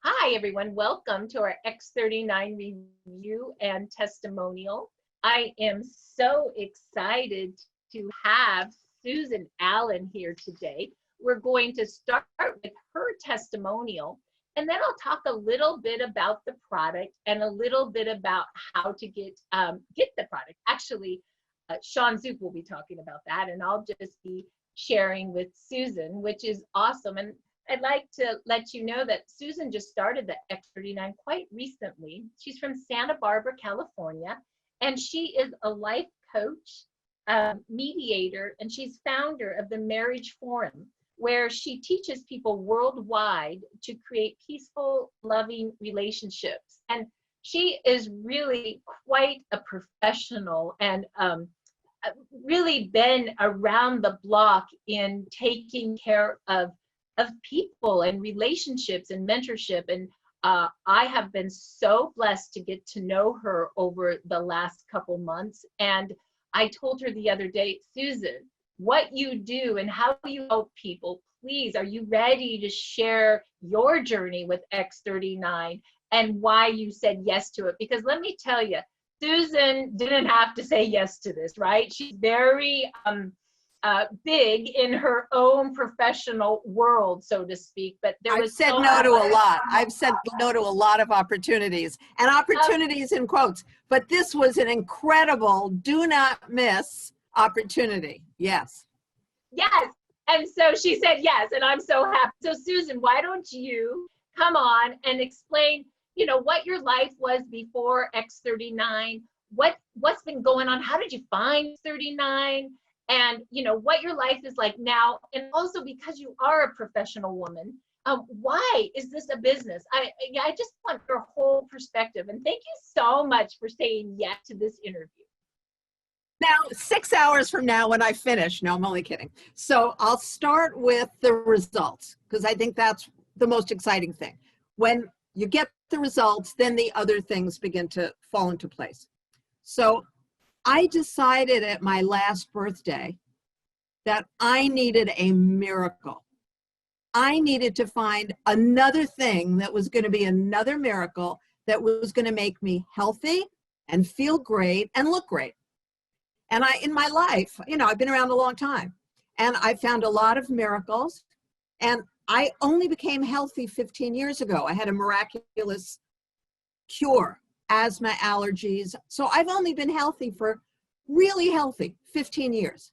Hi, everyone. Welcome to our X39 review and testimonial. I am so excited to have Susan Allan here today. We're going to start with her testimonial, and then I'll talk a little bit about the product and a little bit about how to get the product. Actually, Sean Zook will be talking about that, and I'll just be sharing with Susan, which is awesome. And I'd like to let you know that Susan just started the X39 quite recently. She's from Santa Barbara, California, and she is a life coach, mediator, and she's founder of the Marriage Forum, where she teaches people worldwide to create peaceful, loving relationships. And she is really quite a professional and really been around the block in taking care of people and relationships and mentorship. And I have been so blessed to get to know her over the last couple months. And I told her the other day, Susan, what you do and how you help people, please, are you ready to share your journey with X39 and why you said yes to it? Because let me tell you, Susan didn't have to say yes to this, right? She's very big in her own professional world, so to speak. But I've said no to a lot. I've said no to a lot of opportunities, and opportunities in quotes. But this was an incredible, do not miss opportunity. Yes. Yes. And so she said yes, and I'm so happy. So Susan, why don't you come on and explain, what your life was before X39, what's been going on, how did you find 39? And what your life is like now, and also because you are a professional woman, why is this a business? I just want your whole perspective, and thank you so much for saying yes to this interview. Now, 6 hours from now when I finish, no, I'm only kidding. So I'll start with the results, because I think that's the most exciting thing. When you get the results, then the other things begin to fall into place. So I decided at my last birthday that I needed a miracle. I needed to find another thing that was going to be another miracle that was going to make me healthy and feel great and look great. And in my life, I've been around a long time, and I found a lot of miracles, and I only became healthy 15 years ago. I had a miraculous cure. Asthma, allergies. So I've only been healthy for really healthy 15 years.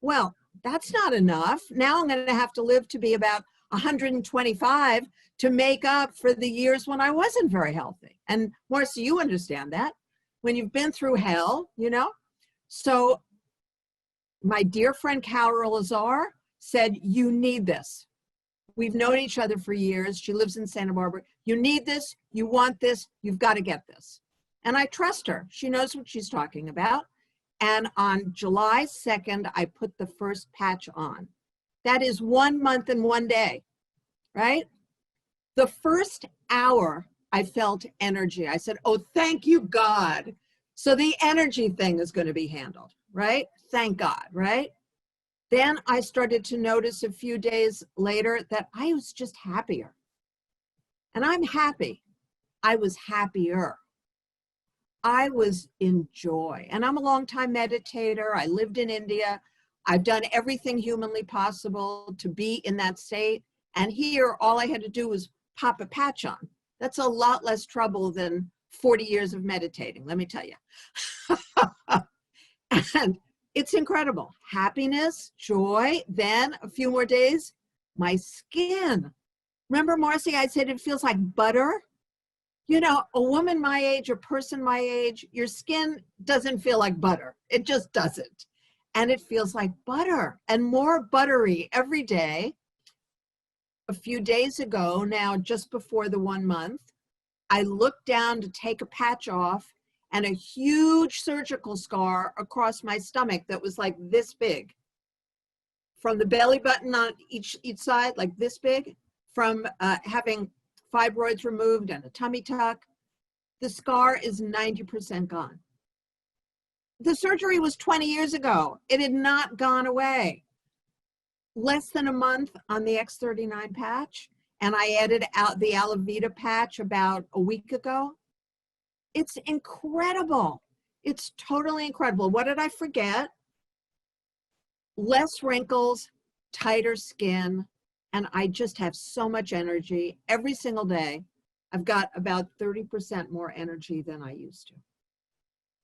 Well, that's not enough. Now I'm going to have to live to be about 125 to make up for the years when I wasn't very healthy. And Marci, you understand that when you've been through hell, So my dear friend Carol Lazar said, you need this. We've known each other for years. She lives in Santa Barbara. You need this. You want this. You've got to get this. And I trust her. She knows what she's talking about. And on July 2nd, I put the first patch on. That is 1 month and 1 day, right? The first hour, I felt energy. I said, oh, thank you, God. So the energy thing is going to be handled, right? Thank God, right? Then I started to notice a few days later that I was just happier. And I'm happy. I was happier. I was in joy. And I'm a long-time meditator. I lived in India. I've done everything humanly possible to be in that state. And here, all I had to do was pop a patch on. That's a lot less trouble than 40 years of meditating, let me tell you. And it's incredible. Happiness, joy, then a few more days, my skin. Remember, Marci, I said it feels like butter? A woman my age, a person my age, your skin doesn't feel like butter. It just doesn't. And it feels like butter and more buttery every day. A few days ago, now just before the 1 month, I looked down to take a patch off, and a huge surgical scar across my stomach that was like this big. From the belly button on each side, like this big, from having fibroids removed and a tummy tuck, the scar is 90% gone. The surgery was 20 years ago. It had not gone away. Less than a month on the X39 patch, and I added out the aloe vera patch about a week ago. It's incredible. It's totally incredible. What did I forget? Less wrinkles, tighter skin, and I just have so much energy every single day. I've got about 30% more energy than I used to.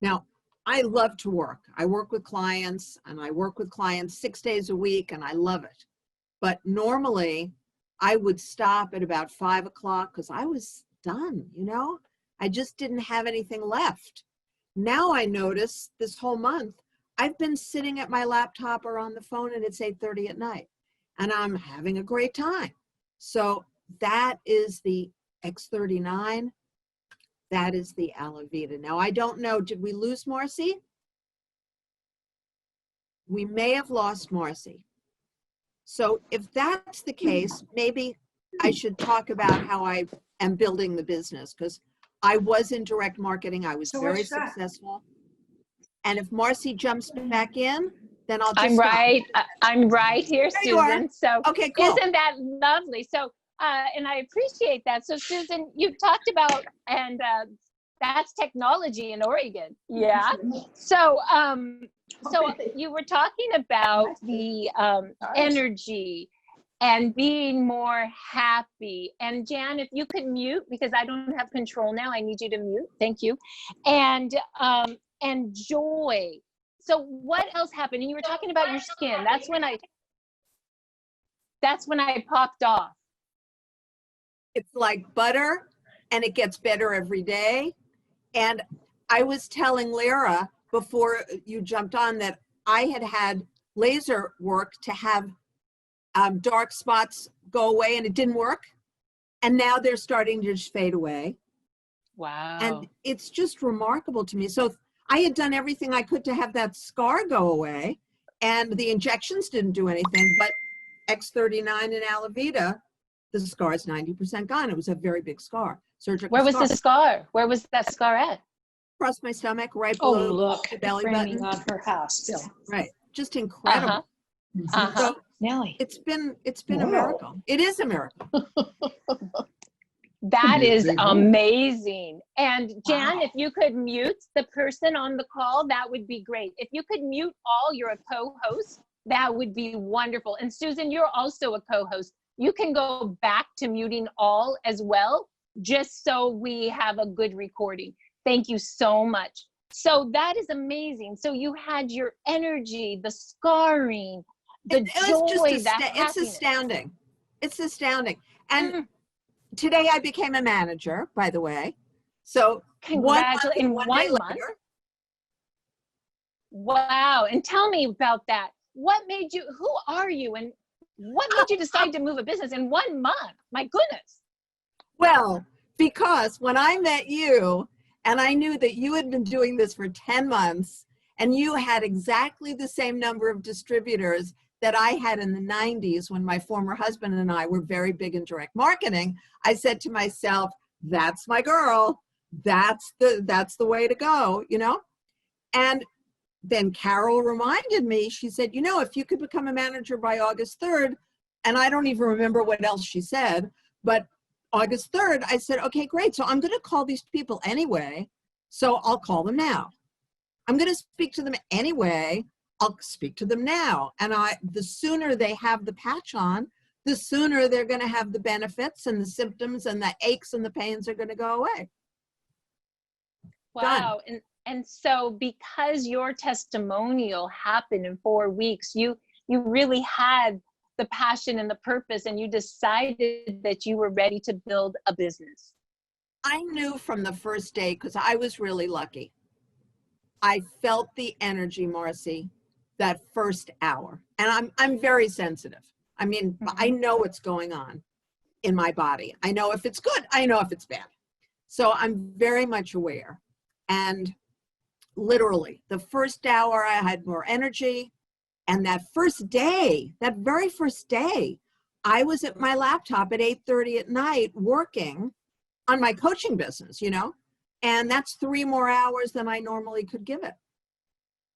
Now, I love to work. I work with clients, and I work with clients 6 days a week, and I love it. But normally, I would stop at about 5 o'clock because I was done, you know? I just didn't have anything left. Now I notice this whole month, I've been sitting at my laptop or on the phone, and it's 8:30 at night, and I'm having a great time. So that is the X39. That is the aloe vera. Now, I don't know, did we lose Marci? We may have lost Marci. So if that's the case, maybe I should talk about how I am building the business, because I was in direct marketing. I was very successful. And if Marci jumps back in, then I'll just I'm right here, there you are. Susan. So Okay, cool. isn't that lovely? So, and I appreciate that. So Susan, you've talked about, and that's technology in Oregon. Yeah. So, so you were talking about the energy and being more happy. And Jan, if you could mute, because I don't have control now, I need you to mute. Thank you. And joy. So what else happened? And you were talking about your skin. That's when I popped off. It's like butter, and it gets better every day. And I was telling Lara before you jumped on that I had laser work to have dark spots go away, and it didn't work. And now they're starting to just fade away. Wow. And it's just remarkable to me. So I had done everything I could to have that scar go away, and the injections didn't do anything, but X39 and aloe vera, the scar is 90% gone. It was a very big scar. Surgical Where was scar. the scar? Where was that scar at? Across my stomach, right Oh, below look, the belly framing button. on her house. Bill. Right. Just incredible. So Nellie. it's been a miracle. It is a miracle. That is amazing. And Jan, if you could mute the person on the call, that would be great. If you could mute all, you're a co-host, that would be wonderful. And Susan, you're also a co-host. You can go back to muting all as well, just so we have a good recording. Thank you so much. So that is amazing. So you had your energy, the scarring, the joy, the happiness. It's astounding. It's astounding. And today I became a manager, by the way. So congratulations. In 1 month? Later, wow. And tell me about that. What made you, who are you? And what made you decide to move a business in 1 month? My goodness. Well, because when I met you, and I knew that you had been doing this for 10 months, and you had exactly the same number of distributors that I had in the 90s when my former husband and I were very big in direct marketing, I said to myself, that's my girl. That's the way to go, you know? And then Carol reminded me, she said, you know, if you could become a manager by August 3rd, and I don't even remember what else she said, but August 3rd, I said, okay, great. So I'm going to call these people anyway. So I'll call them now. I'm going to speak to them anyway. I'll speak to them now. And the sooner they have the patch on, the sooner they're going to have the benefits, and the symptoms and the aches and the pains are going to go away. Wow. And so because your testimonial happened in 4 weeks, you really had the passion and the purpose, and you decided that you were ready to build a business. I knew from the first day, because I was really lucky. I felt the energy, Marci, that first hour. And I'm very sensitive. I mean, I know what's going on in my body. I know if it's good, I know if it's bad. So I'm very much aware. And literally, the first hour I had more energy. And that first day, that very first day, I was at my laptop at 8:30 at night working on my coaching business, you know, and that's 3 more hours than I normally could give it.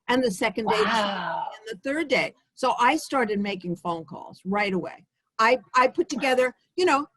And the second day, and the third day. So I started making phone calls right away. I put together, you know,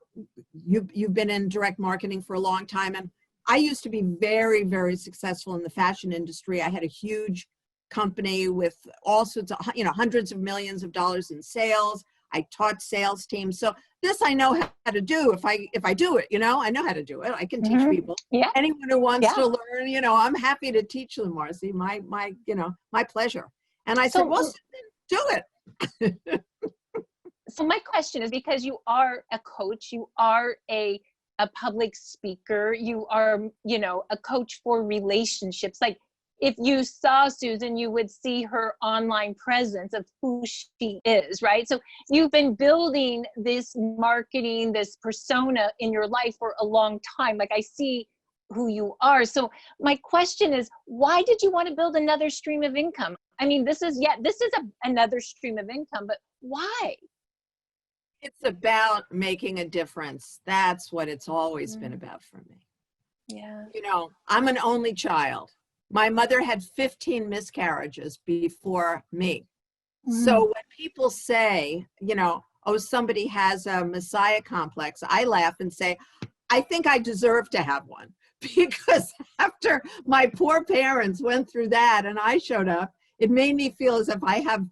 you've been in direct marketing for a long time, and I used to be very, very successful in the fashion industry. I had a huge company with all sorts of, hundreds of millions of dollars in sales. I taught sales teams. So this I know how to do if I do it, I know how to do it. I can teach people. Yeah. Anyone who wants Yeah. to learn, I'm happy to teach them, Marci. My pleasure. And I said, well, do it. So my question is, because you are a coach, you are a public speaker, you are, a coach for relationships. Like, if you saw Susan, you would see her online presence of who she is, right? So you've been building this marketing, this persona in your life for a long time. Like, I see who you are. So my question is, why did you want to build another stream of income? I mean, this is another stream of income, but why? It's about making a difference. That's what it's always been about for me. Yeah. I'm an only child. My mother had 15 miscarriages before me. So when people say, oh, somebody has a messiah complex, I laugh and say, I think I deserve to have one. Because after my poor parents went through that and I showed up, it made me feel as if I have,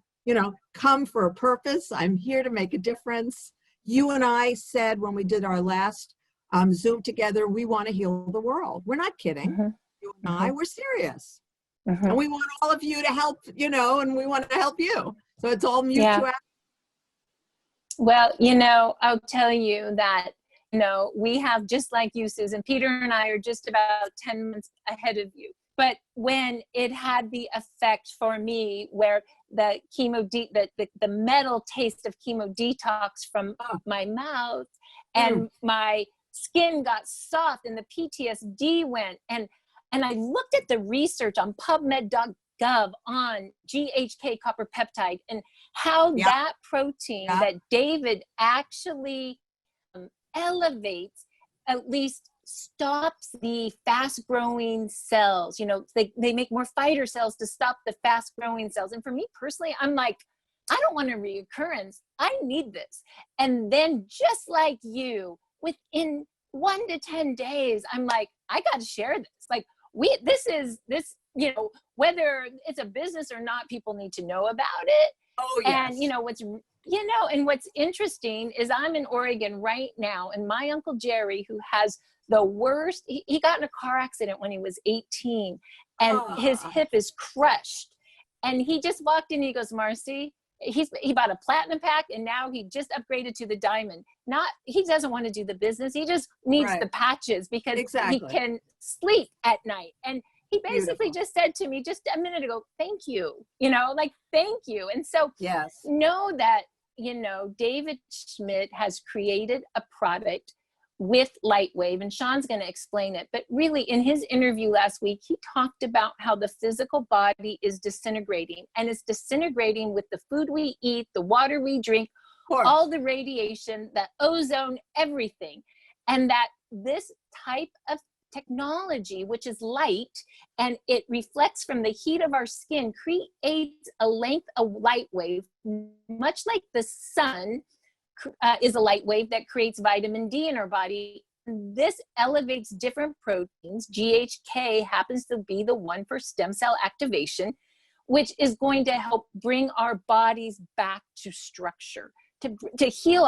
come for a purpose. I'm here to make a difference. You and I said when we did our last Zoom together, we want to heal the world. We're not kidding. You and I, we're serious. And we want all of you to help, and we want to help you. So it's all mutual. Yeah. Well, I'll tell you that, we have, just like you, Susan, Peter and I are just about 10 months ahead of you. But when it had the effect for me where the the metal taste of chemo detox from my mouth and my skin got soft and the PTSD went, and I looked at the research on PubMed.gov on GHK copper peptide and how that protein that David actually elevates, at least stops the fast growing cells. They make more fighter cells to stop the fast growing cells. And for me personally, I'm like, I don't want a reoccurrence. I need this. And then just like you, within 1 to 10 days, I'm like, I got to share this. Like, whether it's a business or not, people need to know about it. Oh, yes. And what's interesting is I'm in Oregon right now, and my Uncle Jerry, who has the worst, he got in a car accident when he was 18 and his hip is crushed. And he just walked in and he goes, Marci, he bought a platinum pack and now he just upgraded to the diamond. He doesn't want to do the business. He just needs the patches because he can sleep at night. And he basically just said to me just a minute ago, thank you, thank you. And so know that, David Schmidt has created a product with Lifewave, and Sean's going to explain it. But really, in his interview last week, he talked about how the physical body is disintegrating, and it's disintegrating with the food we eat, the water we drink, all the radiation, the ozone, everything. And that this type of technology, which is light, and it reflects from the heat of our skin, creates a length of light wave, much like the sun is a light wave that creates vitamin D in our body. This elevates different proteins. GHK happens to be the one for stem cell activation, which is going to help bring our bodies back to structure, to heal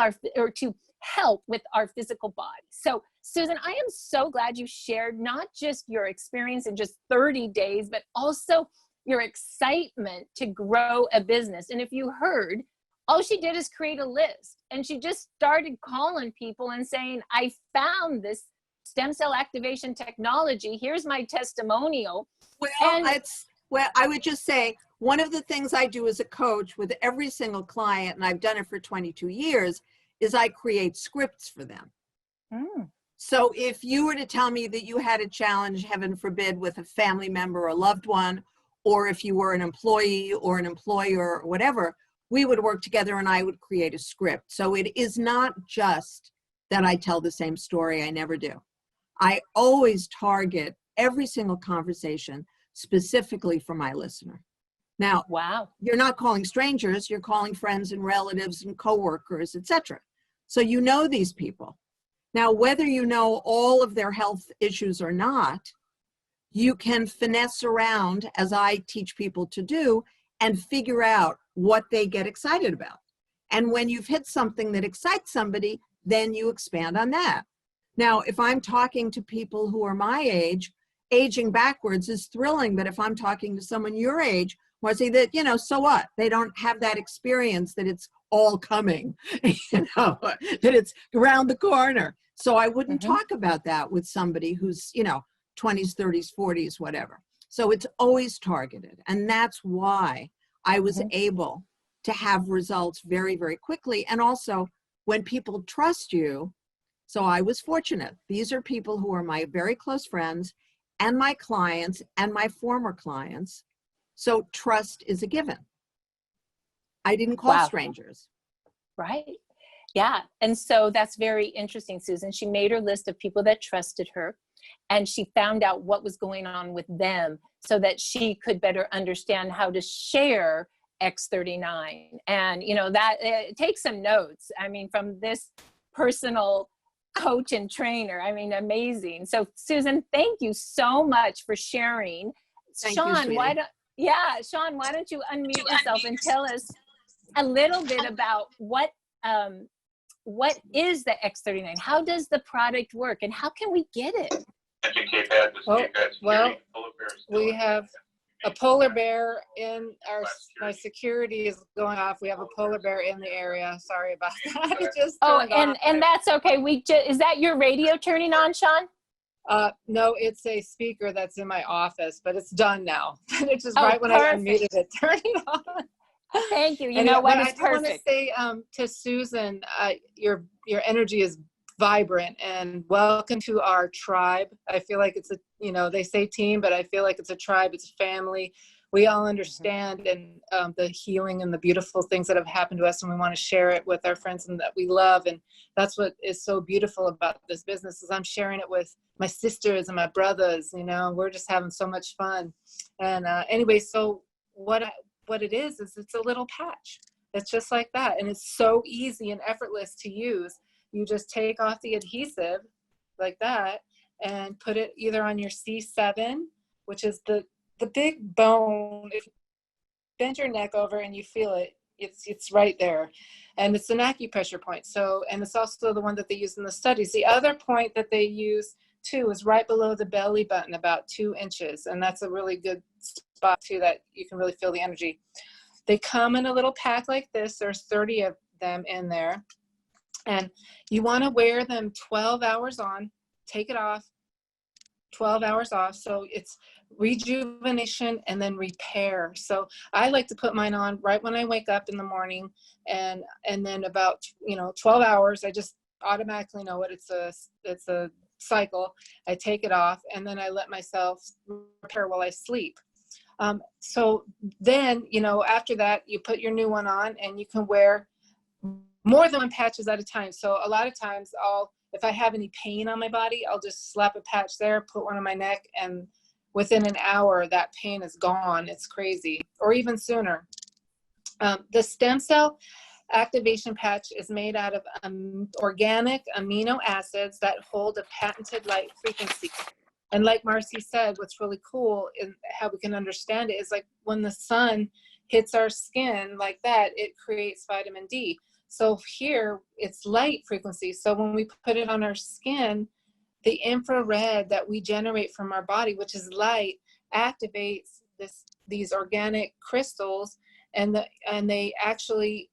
to help with our physical body. So Susan, I am so glad you shared not just your experience in just 30 days, but also your excitement to grow a business. And if you heard, all she did is create a list, and she just started calling people and saying, I found this stem cell activation technology. Here's my testimonial. Well, I would just say, one of the things I do as a coach with every single client, and I've done it for 22 years, is I create scripts for them. So if you were to tell me that you had a challenge, heaven forbid, with a family member or a loved one, or if you were an employee or an employer or whatever, we would work together and I would create a script. So it is not just that I tell the same story. I never do. I always target every single conversation specifically for my listener. Now, you're not calling strangers, you're calling friends and relatives and coworkers, etc. So you know these people. Now, whether you know all of their health issues or not, you can finesse around, as I teach people to do, and figure out what they get excited about. And when you've hit something that excites somebody, then you expand on that. Now, if I'm talking to people who are my age, aging backwards is thrilling. But if I'm talking to someone your age, who I say that, you know, so what? They don't have that experience that it's all coming, you know, that it's around the corner. So I wouldn't talk about that with somebody who's, you know, 20s, 30s, 40s, whatever. So it's always targeted. And that's why I was able to have results very, very quickly. And also when people trust you, so I was fortunate. These are people who are my very close friends and my clients and my former clients. So trust is a given. I didn't call strangers. Right. Yeah. And so that's very interesting, Susan. She made her list of people that trusted her, and she found out what was going on with them so that she could better understand how to share X39. And, you know, that take some notes. I mean, from this personal coach and trainer, I mean, amazing. So Susan, thank you so much for sharing. Thank Sean, you, sweetie. Sean, why don't you unmute yourself and tell us a little bit about what is the X39? How does the product work, and how can we get it? Well, we have a polar bear in my security is going off. We have a polar bear in the area. Sorry about that. It just and that's okay. Is that your radio turning on, Sean? No, it's a speaker that's in my office, but it's done now. It's just right when I unmuted it, turn it on. Thank you. You know what? It's perfect. I want to say to Susan, your energy is vibrant, and welcome to our tribe. I feel like it's they say team, but I feel like it's a tribe. It's a family. We all understand and the healing and the beautiful things that have happened to us, and we want to share it with our friends and that we love. And that's what is so beautiful about this business is I'm sharing it with my sisters and my brothers. You know, we're just having so much fun. And anyway, so what it is it's a little patch. It's just like that. And it's so easy and effortless to use. You just take off the adhesive like that and put it either on your C7, which is the big bone. If you bend your neck over and you feel it, it's right there. And it's an acupressure point. So, and it's also the one that they use in the studies. The other point that they use too is right below the belly button, about 2 inches. And that's a really good spot too, that you can really feel the energy. They come in a little pack like this. There's 30 of them in there. And you want to wear them 12 hours on, take it off, 12 hours off. So it's rejuvenation and then repair. So I like to put mine on right when I wake up in the morning, and then about 12 hours, I just automatically know it's a cycle. I take it off and then I let myself repair while I sleep. So then, after that, you put your new one on, and you can wear more than 1 patches at a time. So a lot of times if I have any pain on my body, I'll just slap a patch there, put one on my neck, and within an hour, that pain is gone. It's crazy, or even sooner. The stem cell activation patch is made out of organic amino acids that hold a patented light frequency. And like Marci said, what's really cool in how we can understand it is like when the sun hits our skin like that, it creates vitamin D. So here it's light frequency. So when we put it on our skin, the infrared that we generate from our body, which is light, activates these organic crystals, and they actually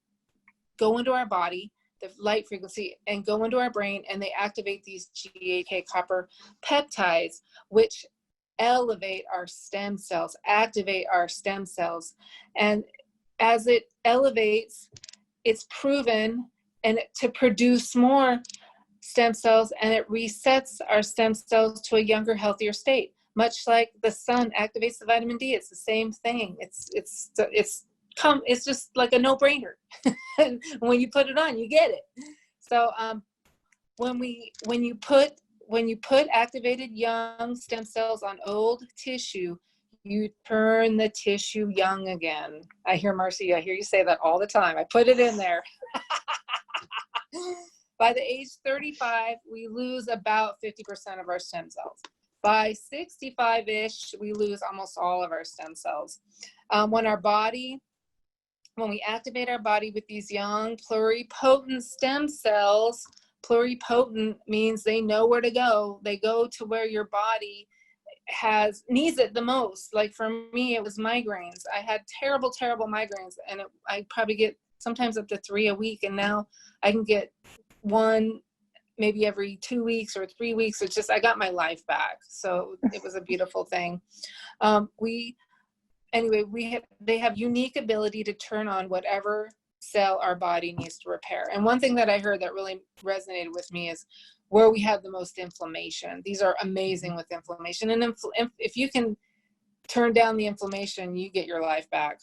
go into our body, the light frequency, and go into our brain, and they activate these GAK copper peptides, which elevate our stem cells, activate our stem cells. And as it elevates, it's proven to produce more stem cells, and it resets our stem cells to a younger, healthier state. Much like the sun activates the vitamin D, it's the same thing. It's just like a no-brainer. And when you put it on, you get it. So when you put activated young stem cells on old tissue, you turn the tissue young again. I hear Marci, I hear you say that all the time. I put it in there. By the age 35, we lose about 50% of our stem cells. By 65-ish, we lose almost all of our stem cells. When we activate our body with these young pluripotent stem cells, pluripotent means they know where to go. They go to where your body needs it the most. Like for me, it was migraines. I had terrible migraines, and I probably get sometimes up to 3 a week, and now I can get 1 maybe every 2 weeks or 3 weeks. It's just, I got my life back. So it was a beautiful thing. They have unique ability to turn on whatever cell our body needs to repair. And one thing that I heard that really resonated with me is where we have the most inflammation. These are amazing with inflammation. And if you can turn down the inflammation, you get your life back.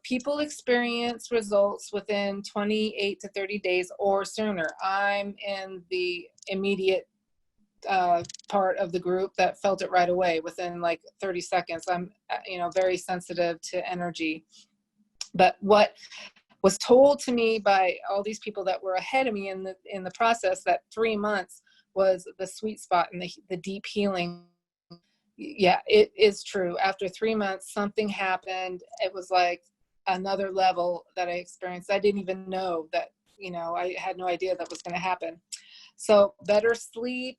People experience results within 28 to 30 days or sooner. I'm in the immediate part of the group that felt it right away within like 30 seconds. I'm, very sensitive to energy. But what was told to me by all these people that were ahead of me in the process, that 3 months was the sweet spot and the deep healing. Yeah, it is true. After 3 months, something happened. It was like another level that I experienced. I didn't even know that, I had no idea that was going to happen. So better sleep,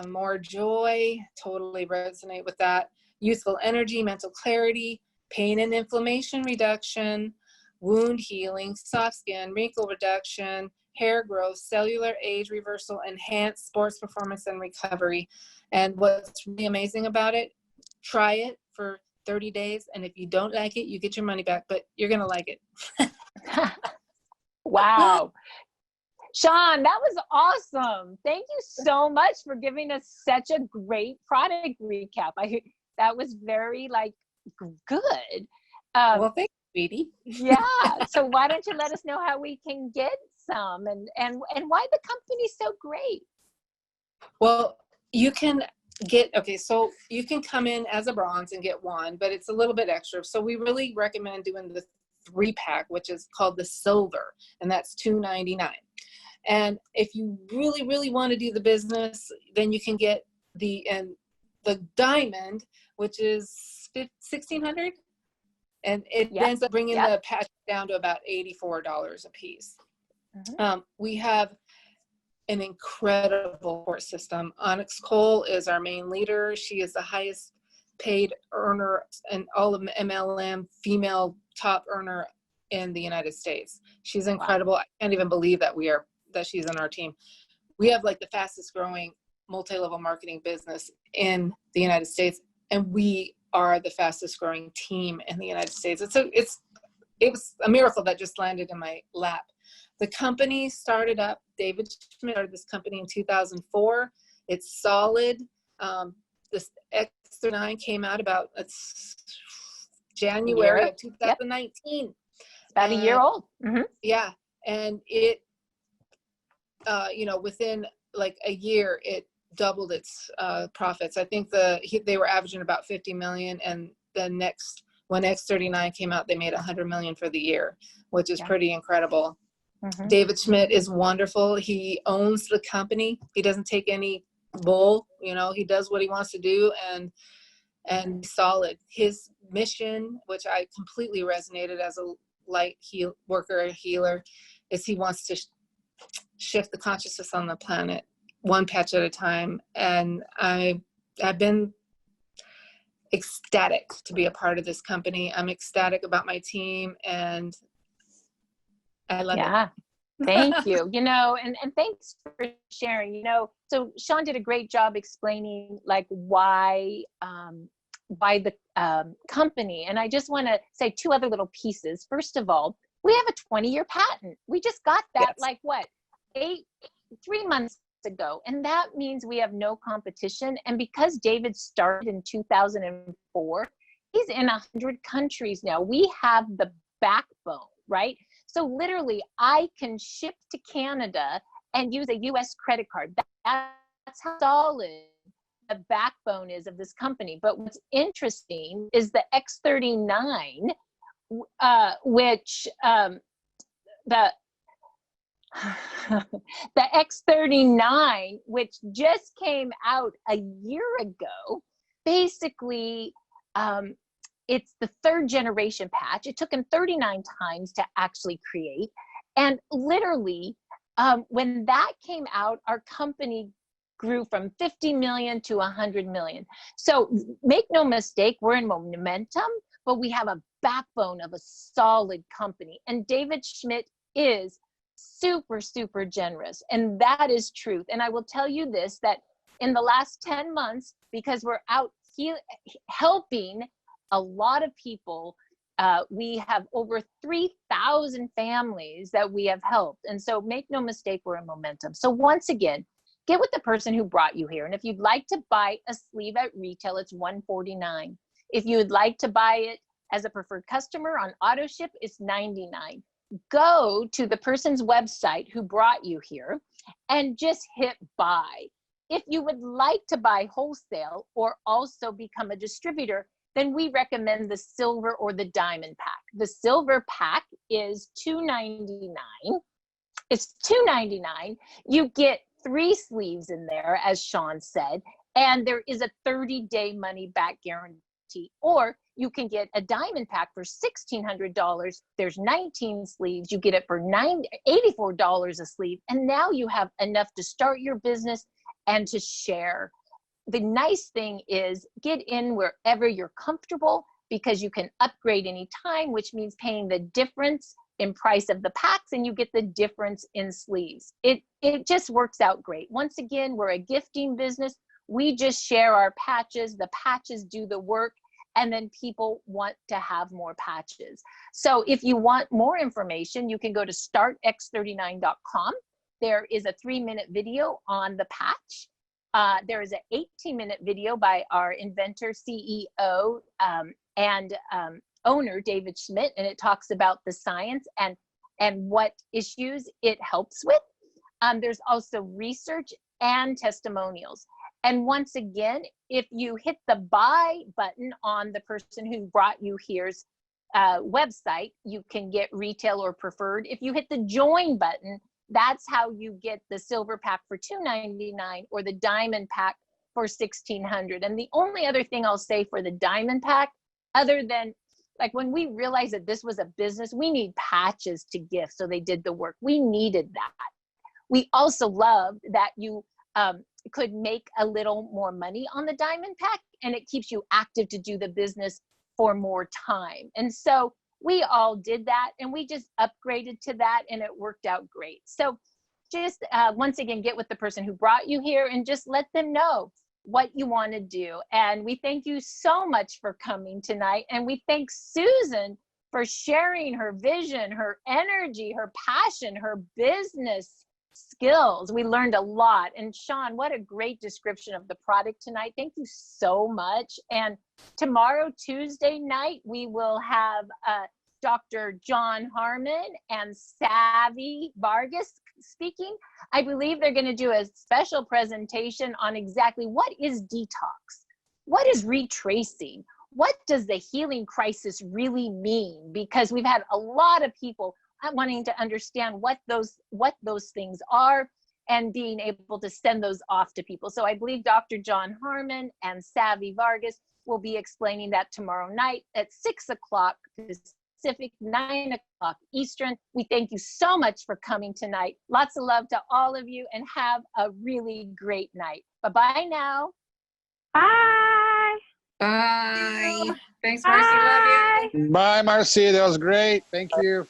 more joy, totally resonate with that. Youthful energy, mental clarity, pain and inflammation reduction, wound healing, soft skin, wrinkle reduction, hair growth, cellular age reversal, enhanced sports performance and recovery. And what's really amazing about it, try it for 30 days. And if you don't like it, you get your money back, but you're going to like it. Wow. Sean, that was awesome. Thank you so much for giving us such a great product recap. That was very good. Well, thanks, sweetie. Yeah. So why don't you let us know how we can get some and why the company's so great? Well, you can so you can come in as a bronze and get 1, but it's a little bit extra. So we really recommend doing the 3-pack, which is called the silver, and that's $299. And if you really, really want to do the business, then you can get the diamond, which is $1,600, and it ends up bringing the patch down to about $84 a piece. Mm-hmm. We have an incredible support system. Onyx Cole is our main leader. She is the highest paid earner and all of MLM female top earner in the United States. She's incredible. Wow. I can't even believe that she's on our team. We have the fastest growing multi-level marketing business in the United States, and we are the fastest growing team in the United States. It was a miracle that just landed in my lap. The company started up, David Schmidt started this company in 2004. It's solid. This X39 came out about January of 2019. Yep. About a year old. Mm-hmm. Yeah. And it, within a year, it doubled its profits. I think they were averaging about 50 million, and when X39 came out, they made 100 million for the year, which is pretty incredible. Mm-hmm. David Schmidt is wonderful. He owns the company. He doesn't take any bull, he does what he wants to do, and solid. His mission, which I completely resonated as a light healer, is he wants to shift the consciousness on the planet one patch at a time. And I've been ecstatic to be a part of this company. I'm ecstatic about my team, and I love it. Thank you. And thanks for sharing. So Sean did a great job explaining why the company. And I just want to say 2 other little pieces. First of all, we have a 20-year patent. We just got that 3 months ago. And that means we have no competition. And because David started in 2004, he's in 100 countries now. We have the backbone, right? So literally, I can ship to Canada and use a US credit card. That's how solid the backbone is of this company. But what's interesting is the X39, which The X39, which just came out a year ago, basically, it's the 3rd generation patch. It took him 39 times to actually create. And literally, when that came out, our company grew from 50 million to 100 million. So make no mistake, we're in momentum, but we have a backbone of a solid company. And David Schmidt is super, super generous. And that is truth. And I will tell you this, that in the last 10 months, because we're out helping a lot of people, we have over 3,000 families that we have helped. And so make no mistake, we're in momentum. So once again, get with the person who brought you here. And if you'd like to buy a sleeve at retail, it's $149. If you would like to buy it as a preferred customer on auto ship, it's $99. Go to the person's website who brought you here and just hit buy. If you would like to buy wholesale or also become a distributor, then we recommend the silver or the diamond pack. The silver pack is $299. It's $299. You get 3 sleeves in there, as Sean said, and there is a 30-day money back guarantee. Or you can get a diamond pack for $1,600. There's 19 sleeves. You get it for $84 a sleeve. And now you have enough to start your business and to share. The nice thing is get in wherever you're comfortable, because you can upgrade anytime, which means paying the difference in price of the packs, and you get the difference in sleeves. It just works out great. Once again, we're a gifting business. We just share our patches. The patches do the work, and then people want to have more patches. So if you want more information, you can go to startx39.com. There is a 3-minute video on the patch. There is an 18-minute video by our inventor, CEO, and owner, David Schmidt, and it talks about the science and what issues it helps with. There's also research and testimonials. And once again, if you hit the buy button on the person who brought you here's website, you can get retail or preferred. If you hit the join button, that's how you get the silver pack for $299 or the diamond pack for $1,600. And the only other thing I'll say for the diamond pack, other than like when we realized that this was a business, we need patches to gift. So they did the work. We needed that. We also loved that you could make a little more money on the diamond pack, and it keeps you active to do the business for more time. And so we all did that, and we just upgraded to that, and it worked out great. So just once again, get with the person who brought you here and just let them know what you want to do. And we thank you so much for coming tonight. And we thank Susan for sharing her vision, her energy, her passion, her business skills. We learned a lot. And Sean, what a great description of the product tonight. Thank you so much. And tomorrow, Tuesday night, we will have Dr. John Harmon and Savvy Vargas speaking. I believe they're going to do a special presentation on exactly what is detox, what is retracing, what does the healing crisis really mean? Because we've had a lot of people wanting to understand what those things are and being able to send those off to people. So I believe Dr. John Harmon and Savvy Vargas will be explaining that tomorrow night at 6 o'clock Pacific, 9 o'clock Eastern. We thank you so much for coming tonight. Lots of love to all of you, and have a really great night. Bye-bye now. Bye. Bye. Thanks, Bye. Marci. Love you. Bye, Marci. That was great. Thank you.